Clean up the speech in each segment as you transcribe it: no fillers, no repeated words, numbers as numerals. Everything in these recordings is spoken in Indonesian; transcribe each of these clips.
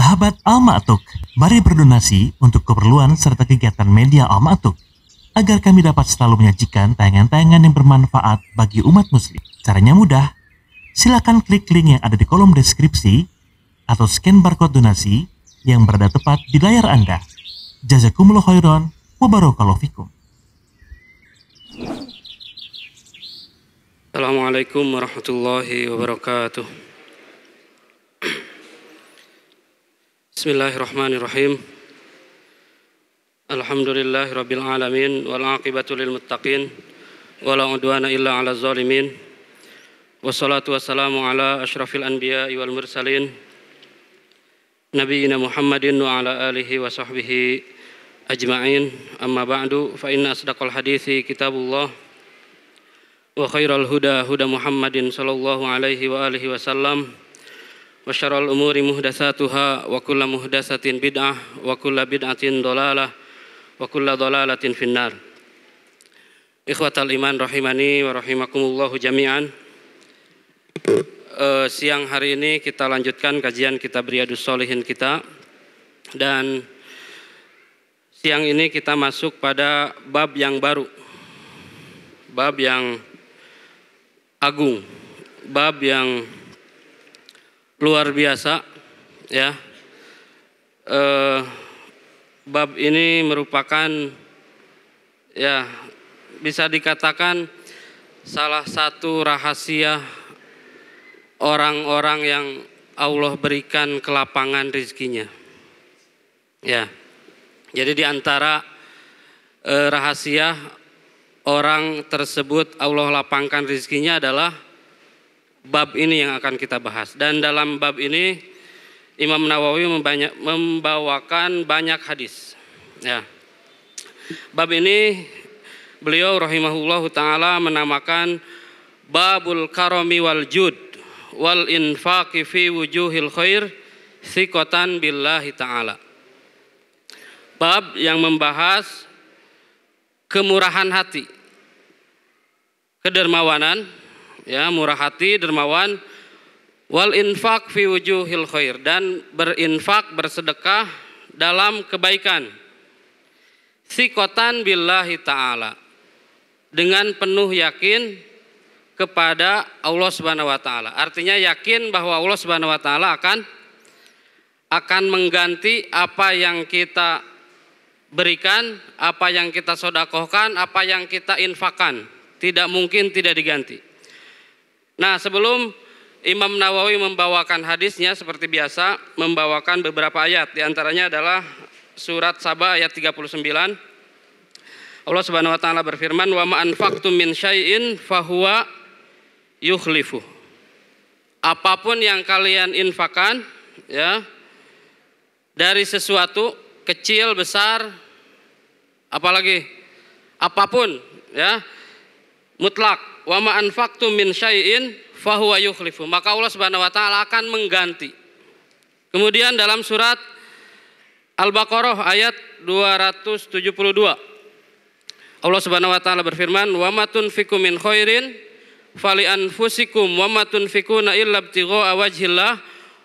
Sahabat Al-Ma'tuk, mari berdonasi untuk keperluan serta kegiatan media Al-Ma'tuk agar kami dapat selalu menyajikan tayangan-tayangan yang bermanfaat bagi umat muslim. Caranya mudah, silakan klik link yang ada di kolom deskripsi atau scan barcode donasi yang berada tepat di layar Anda. Jazakumullah khairan wa barakallahu fikum. Assalamualaikum warahmatullahi wabarakatuh. Bismillahirrahmanirrahim. Alhamdulillahirabbil alamin wal aqibatu lil muttaqin wala udwana illa 'alal zalimin. Wassalatu wassalamu ala asyrafil anbiya'i wal mursalin nabiyina Muhammadin wa ala alihi wa sahbihi ajma'in. Amma ba'du, fa inna asdaqal hadithi kitabullah wa khairal huda huda Muhammadin sallallahu alaihi wa alihi wasallam wa syarrul umuri muhdatsatuha wa kullu muhdatsatin bid'ah wa kullu bid'atin dhalalah wa kullu dhalalatin finnar. Ikhwatal iman rahimani wa rahimakumullahu jami'an. Siang hari ini kita lanjutkan kajian kitab Riyadhus Shalihin kita, dan siang ini kita masuk pada bab yang baru, bab yang agung, bab yang luar biasa, ya. Bab ini merupakan, ya, bisa dikatakan salah satu rahasia orang-orang yang Allah berikan kelapangan rezekinya, ya. Jadi di antara rahasia orang tersebut Allah lapangkan rezekinya adalah bab ini yang akan kita bahas. Dan dalam bab ini Imam Nawawi membawakan banyak hadis, ya. Bab ini beliau rahimahullahu ta'ala menamakan Babul Karami wal Jud wal Infaqi fi wujuhil khair thiqatan billahi ta'ala. Bab yang membahas kemurahan hati, kedermawanan, ya, murah hati, dermawan, wal infaq fi wujuhil khair, dan berinfak, bersedekah dalam kebaikan, thiqatan billahi ta'ala, dengan penuh yakin kepada Allah Subhanahu wa taala. Artinya yakin bahwa Allah Subhanahu wa taala akan mengganti apa yang kita berikan, apa yang kita sedekahkan, apa yang kita infakkan, tidak mungkin tidak diganti. Nah, sebelum Imam Nawawi membawakan hadisnya, seperti biasa membawakan beberapa ayat. Di antaranya adalah surat Saba ayat 39. Allah Subhanahu wa taala berfirman, "Wa ma anfaqtum min syai'in fahuwa yukhlifu." Apapun yang kalian infakkan, ya, dari sesuatu kecil, besar, apalagi apapun, ya, mutlak, wa ma anfaqtum min syai'in fahuwa yukhlifu, maka Allah Subhanahu wa taala akan mengganti. Kemudian dalam surat Al-Baqarah ayat 272, Allah Subhanahu wa taala berfirman, wa ma tunfiqu min khairin fali anfusikum wa ma tunfiquna illa ibtigha'a wajhillah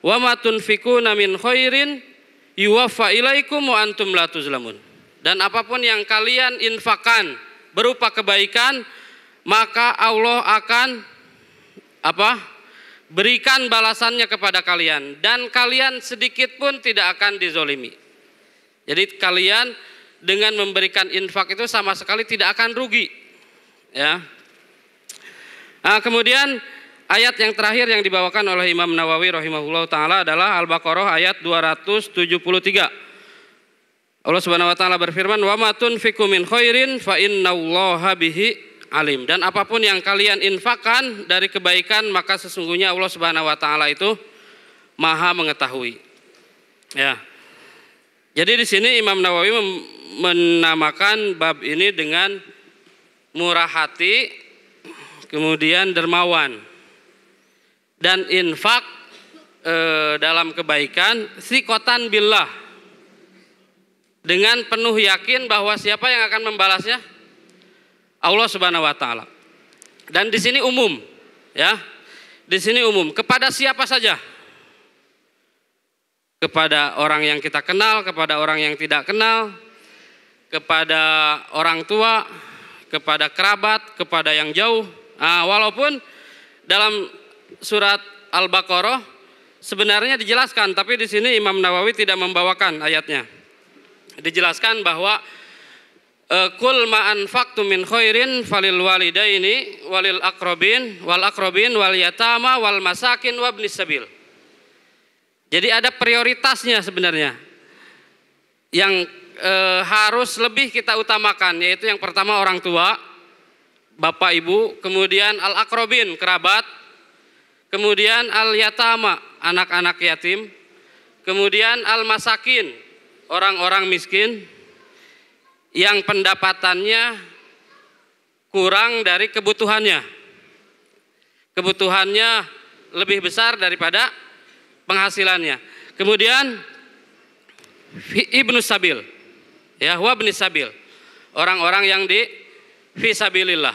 wa ma tunfiquna min khairin yuwaffa ilaikum wa antum la tuzlamun. Dan apapun yang kalian infakkan berupa kebaikan, maka Allah akan berikan balasannya kepada kalian, dan kalian sedikit pun tidak akan dizolimi. Jadi kalian dengan memberikan infak itu sama sekali tidak akan rugi, ya. Nah, kemudian ayat yang terakhir yang dibawakan oleh Imam Nawawi rahimahullah ta'ala adalah Al-Baqarah ayat 273. Allah Subhanahu wa taala berfirman, "Wa ma tunfiqu min khairin fa innallaha bihi alim." Dan apapun yang kalian infakkan dari kebaikan, maka sesungguhnya Allah Subhanahu wa taala itu Maha mengetahui. Ya. Jadi di sini Imam Nawawi menamakan bab ini dengan murah hati, kemudian dermawan, dan infak dalam kebaikan, thiqatan billah, dengan penuh yakin bahwa siapa yang akan membalasnya? Allah Subhanahu wa taala. Dan di sini umum, ya. Di sini umum kepada siapa saja. kepada orang yang kita kenal, kepada orang yang tidak kenal, kepada orang tua, kepada kerabat, kepada yang jauh. Nah, walaupun dalam surat Al-Baqarah sebenarnya dijelaskan, tapi di sini Imam Nawawi tidak membawakan ayatnya. Dijelaskan bahwa kul ma anfaqtum min khairin falil walidaini walil aqrabin wal yatama wal masakin wabnis sabil. Jadi ada prioritasnya sebenarnya yang harus lebih kita utamakan, yaitu yang pertama orang tua, bapak ibu, kemudian al-aqrabin, kerabat, kemudian al-yatama, anak-anak yatim, kemudian al-masakin, orang-orang miskin yang pendapatannya kurang dari kebutuhannya. Kebutuhannya lebih besar daripada penghasilannya. Kemudian ibnu sabil, ya, wabni sabil, orang-orang yang di fisabilillah.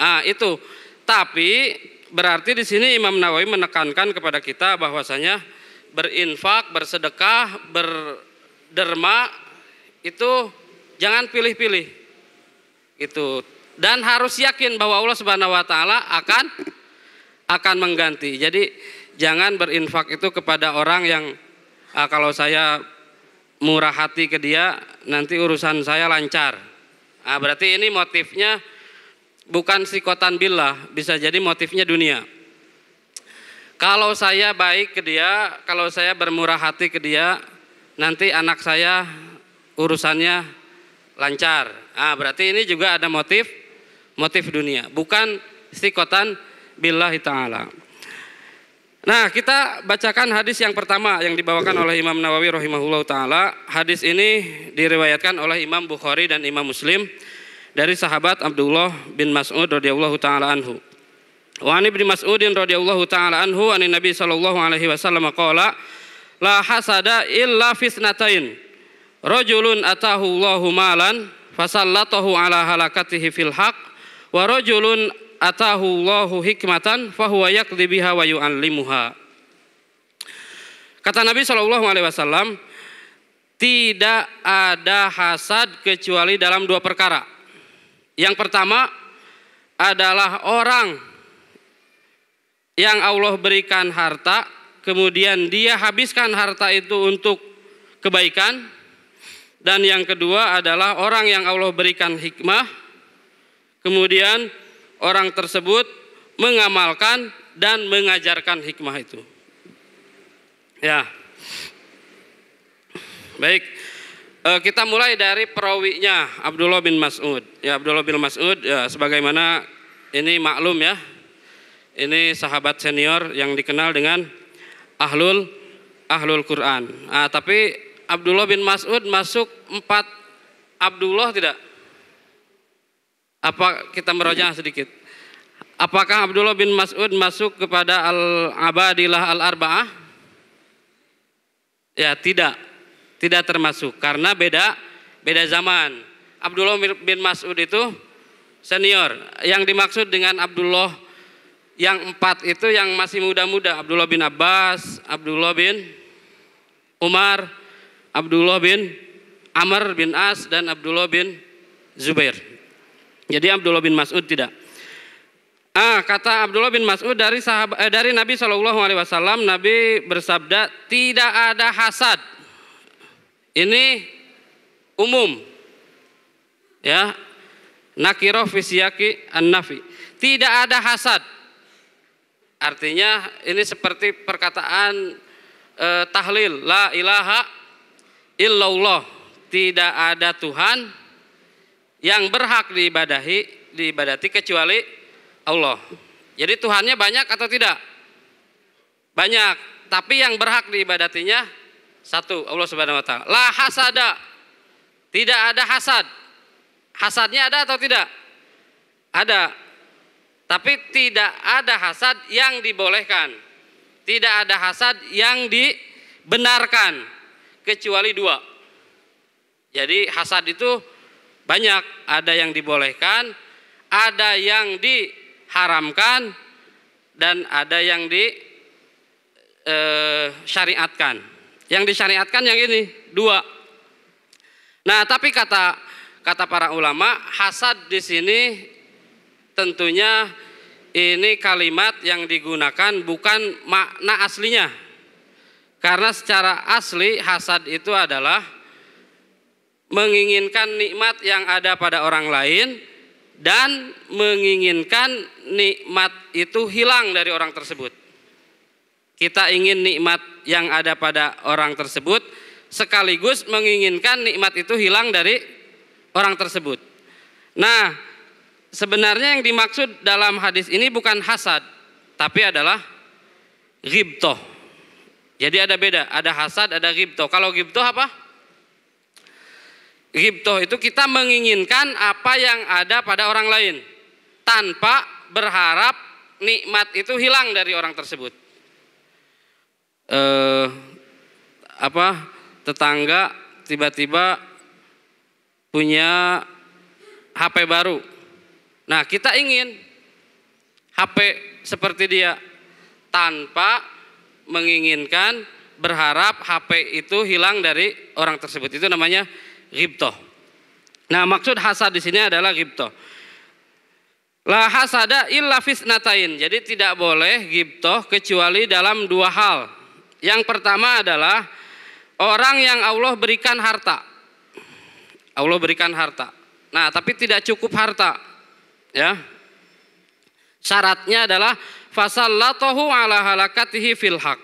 Nah, itu. Tapi berarti di sini Imam Nawawi menekankan kepada kita bahwasanya berinfak, bersedekah, berderma itu jangan pilih-pilih. Itu. Dan harus yakin bahwa Allah Subhanahu wa taala akan mengganti. Jadi jangan berinfak itu kepada orang yang kalau saya murah hati ke dia, nanti urusan saya lancar. Nah, berarti ini motifnya bukan sikotan billah, bisa jadi motifnya dunia. Kalau saya baik ke dia, kalau saya bermurah hati ke dia, nanti anak saya urusannya lancar. Nah, berarti ini juga ada motif dunia, bukan sikotan billahi ta'ala. Nah, kita bacakan hadis yang pertama yang dibawakan oleh Imam Nawawi rahimahullah ta'ala. Hadis ini diriwayatkan oleh Imam Bukhari dan Imam Muslim dari sahabat Abdullah bin Mas'ud radhiyallahu ta'ala anhu. Wa an Ibnu Mas'udin radhiyallahu ta'ala anhu anin Nabi sallallahu alaihi wasallam qala la hasada illa fisnatain rajulun atahu Allahu malan fasallatahu ala halakatihi fil haq wa rajulun atahu Allahu hikmatan fahuwa yaqdi biha wa yu'allimuha. Kata Nabi SAW, tidak ada hasad kecuali dalam dua perkara. Yang pertama adalah orang yang Allah berikan harta, kemudian dia habiskan harta itu untuk kebaikan. Dan yang kedua adalah orang yang Allah berikan hikmah, kemudian orang tersebut mengamalkan dan mengajarkan hikmah itu. Ya, baik. Kita mulai dari perawinya Abdullah bin Mas'ud. Ya, Abdullah bin Mas'ud, ya, sebagaimana ini maklum ya, ini sahabat senior yang dikenal dengan ahlul Quran. Nah, tapi Abdullah bin Mas'ud masuk 4 Abdullah tidak? Apa kita merojaah sedikit? Apakah Abdullah bin Mas'ud masuk kepada al-abadilah al-arba'ah? Ya, tidak termasuk karena beda zaman. Abdullah bin Mas'ud itu senior. Yang dimaksud dengan Abdullah yang 4 itu yang masih muda-muda. Abdullah bin Abbas, Abdullah bin Umar, Abdullah bin Amr bin As, dan Abdullah bin Zubair. Jadi Abdullah bin Mas'ud tidak. Kata Abdullah bin Mas'ud dari Nabi SAW, Nabi bersabda, tidak ada hasad. Ini umum, ya, nakirah fi siyaqi an-nafi. Tidak ada hasad. Artinya ini seperti perkataan tahlil, la ilaha illallah, tidak ada Tuhan yang berhak diibadati kecuali Allah. Jadi Tuhannya banyak atau tidak? Banyak, tapi yang berhak diibadatinya satu, Allah Subhanahu wa taala. La hasada. Tidak ada hasad. Hasadnya ada atau tidak? Ada. Tapi tidak ada hasad yang dibolehkan. Tidak ada hasad yang dibenarkan kecuali 2. Jadi hasad itu banyak, ada yang dibolehkan, ada yang diharamkan, dan ada yang disyariatkan. Yang disyariatkan yang ini, 2. Nah, tapi kata para ulama, hasad di sini tentunya ini kalimat yang digunakan bukan makna aslinya. Karena secara asli hasad itu adalah menginginkan nikmat yang ada pada orang lain dan menginginkan nikmat itu hilang dari orang tersebut. Kita ingin nikmat yang ada pada orang tersebut sekaligus menginginkan nikmat itu hilang dari orang tersebut. Nah, sebenarnya yang dimaksud dalam hadis ini bukan hasad, tapi adalah ghibtoh. Jadi ada beda, ada hasad, ada ghibtoh. Kalau ghibtoh apa? Ghibtoh itu kita menginginkan apa yang ada pada orang lain tanpa berharap nikmat itu hilang dari orang tersebut. Tetangga tiba-tiba punya HP baru. Nah, kita ingin HP seperti dia tanpa menginginkan berharap HP itu hilang dari orang tersebut. Itu namanya ghibtoh. Nah, maksud hasad di sini adalah ghibtoh. La hasada illa fisnatain. Jadi tidak boleh ghibtoh kecuali dalam 2 hal. Yang pertama adalah orang yang Allah berikan harta. Allah berikan harta. Nah, tapi tidak cukup harta. Ya. Syaratnya adalah fasallatahu ala halakatihi fil haq.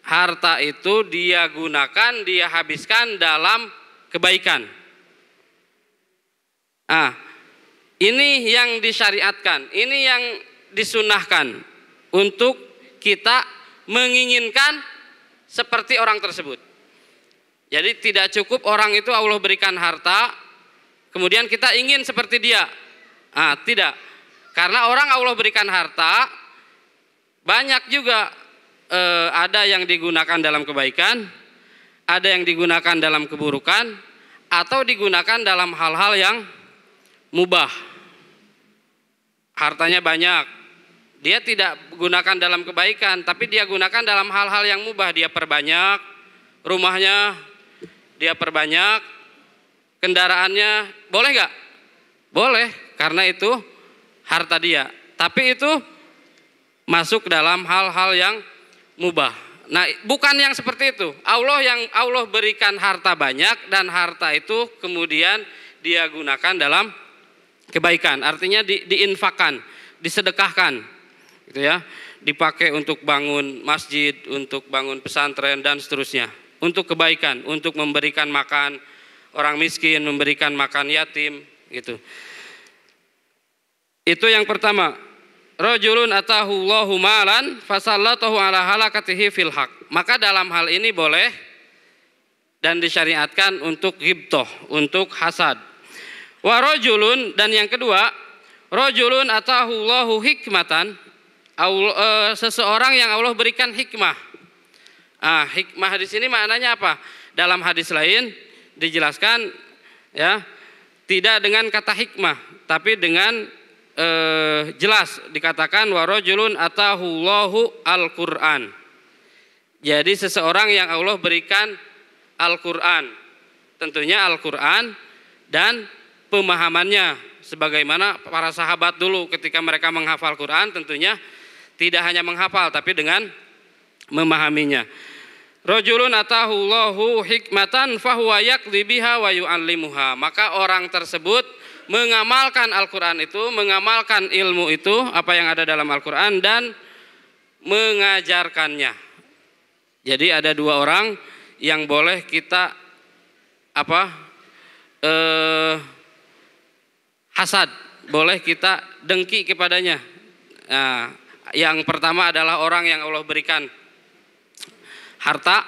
Harta itu dia gunakan, dia habiskan dalam kebaikan. Nah, ini yang disyariatkan, ini yang disunahkan untuk kita menginginkan seperti orang tersebut. Jadi tidak cukup orang itu Allah berikan harta, kemudian kita ingin seperti dia. Nah, tidak. Karena orang Allah berikan harta, banyak juga ada yang digunakan dalam kebaikan, ada yang digunakan dalam keburukan, atau digunakan dalam hal-hal yang mubah. Hartanya banyak, dia tidak gunakan dalam kebaikan, tapi dia gunakan dalam hal-hal yang mubah. Dia perbanyak rumahnya, dia perbanyak kendaraannya, boleh gak? Boleh, karena itu harta dia. Tapi itu masuk dalam hal-hal yang mubah. Nah, bukan yang seperti itu. Allah berikan harta banyak dan harta itu kemudian dia gunakan dalam kebaikan. Artinya diinfakkan, disedekahkan, gitu ya. Dipakai untuk bangun masjid, untuk bangun pesantren dan seterusnya. Untuk kebaikan, untuk memberikan makan orang miskin, memberikan makan yatim, gitu. Itu yang pertama. Rajulun atahu Allahu malan fasallatahu ala halakatihi fil haq. Maka dalam hal ini boleh dan disyariatkan untuk ghibtoh, untuk hasad. Wa rajulun, dan yang kedua, rajulun atahu Allahu hikmatan, seseorang yang Allah berikan hikmah. Hikmah di sini maknanya apa? Dalam hadis lain dijelaskan, ya, tidak dengan kata hikmah, tapi dengan jelas dikatakan wa rajulun atahu Allahu al-Qur'an. Jadi seseorang yang Allah berikan Al-Qur'an. Tentunya Al-Qur'an dan pemahamannya, sebagaimana para sahabat dulu ketika mereka menghafal Quran, tentunya tidak hanya menghafal tapi dengan memahaminya. Rajulun atahu Allahu hikmatan fahuwa yaqdi biha wa yu'allimuha. Maka orang tersebut mengamalkan Al-Quran itu, mengamalkan ilmu itu, apa yang ada dalam Al-Quran, dan mengajarkannya. Jadi ada 2 orang yang boleh kita hasad, boleh kita dengki kepadanya. Nah, yang pertama adalah orang yang Allah berikan harta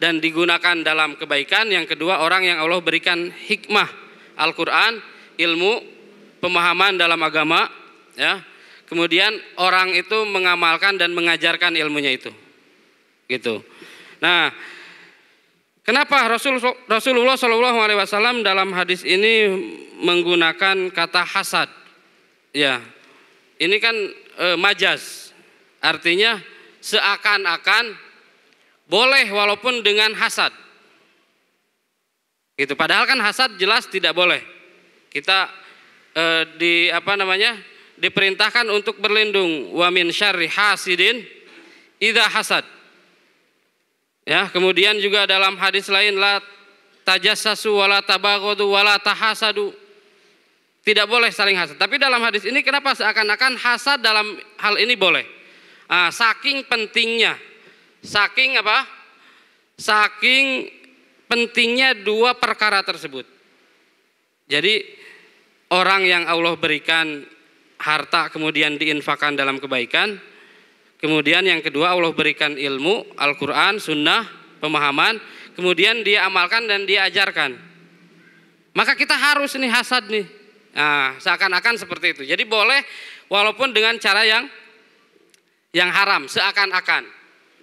dan digunakan dalam kebaikan. Yang kedua, orang yang Allah berikan hikmah Al-Quran, ilmu, pemahaman dalam agama, ya. Kemudian orang itu mengamalkan dan mengajarkan ilmunya itu, gitu. Nah, kenapa Rasulullah SAW dalam hadis ini menggunakan kata hasad? Ya, ini kan majaz, artinya seakan-akan boleh walaupun dengan hasad. Gitu. Padahal kan hasad jelas tidak boleh. Kita diperintahkan untuk berlindung wa min syarri hasidin idza hasad. Ya, kemudian juga dalam hadis lain la tajassasu wala tabaghadu wala tahasadu. Tidak boleh saling hasad. Tapi dalam hadis ini kenapa seakan-akan hasad dalam hal ini boleh? Saking pentingnya. Saking apa? Saking pentingnya dua perkara tersebut. Jadi orang yang Allah berikan harta kemudian diinfakkan dalam kebaikan. Kemudian yang kedua Allah berikan ilmu, Al-Quran, Sunnah, pemahaman. Kemudian dia amalkan dan dia ajarkan. Maka kita harus nih hasad nih. Nah, seakan-akan seperti itu. Jadi boleh walaupun dengan cara yang haram, seakan-akan.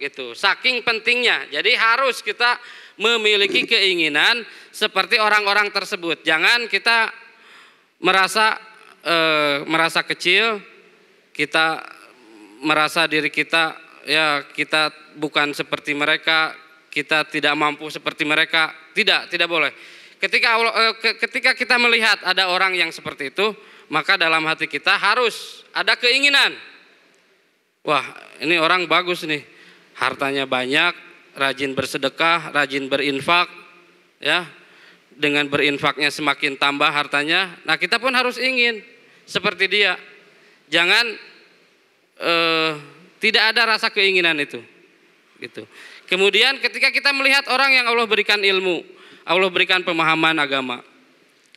Gitu. Saking pentingnya. Jadi harus kita memiliki keinginan seperti orang-orang tersebut. Jangan kita merasa kecil, kita merasa diri kita ya kita bukan seperti mereka, kita tidak mampu seperti mereka. Tidak boleh. Ketika kita melihat ada orang yang seperti itu, maka dalam hati kita harus ada keinginan. Wah, ini orang bagus nih. Hartanya banyak, rajin bersedekah, rajin berinfak, ya. Dengan berinfaknya semakin tambah hartanya. Nah, kita pun harus ingin seperti dia. Jangan tidak ada rasa keinginan itu. Gitu. Kemudian ketika kita melihat orang yang Allah berikan ilmu, Allah berikan pemahaman agama,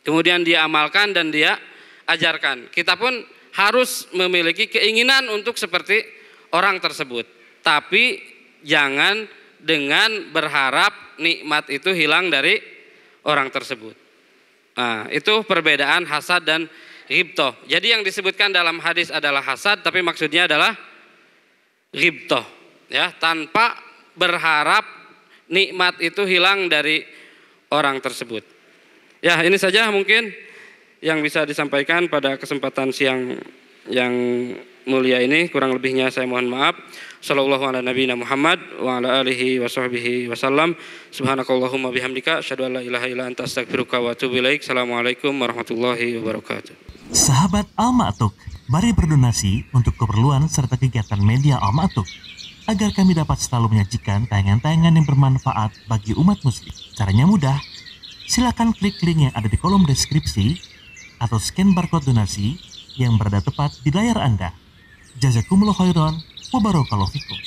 kemudian dia amalkan dan dia ajarkan, kita pun harus memiliki keinginan untuk seperti orang tersebut. Tapi jangan dengan berharap nikmat itu hilang dari orang tersebut. Nah, itu perbedaan hasad dan ghibthah. Jadi yang disebutkan dalam hadis adalah hasad, tapi maksudnya adalah ghibthah, ya, tanpa berharap nikmat itu hilang dari orang tersebut. Ya, ini saja mungkin yang bisa disampaikan pada kesempatan siang yang mulia ini. Kurang lebihnya saya mohon maaf. Sallallahu ala nabiyina Muhammad wa ala alihi wa sahbihi wasallam. Subhanakallahumma bihamdika asyhadu an la ilaha illa anta astaghfiruka wa atubu ilaik. Assalamualaikum warahmatullahi wabarakatuh. Sahabat Al-Ma'atuk, mari berdonasi untuk keperluan serta kegiatan media Al-Ma'atuk agar kami dapat selalu menyajikan tayangan-tayangan yang bermanfaat bagi umat muslim. Caranya mudah. Silakan klik link yang ada di kolom deskripsi atau scan barcode donasi yang berada tepat di layar Anda. Jazakumullah khairan wa barakallahu fikum.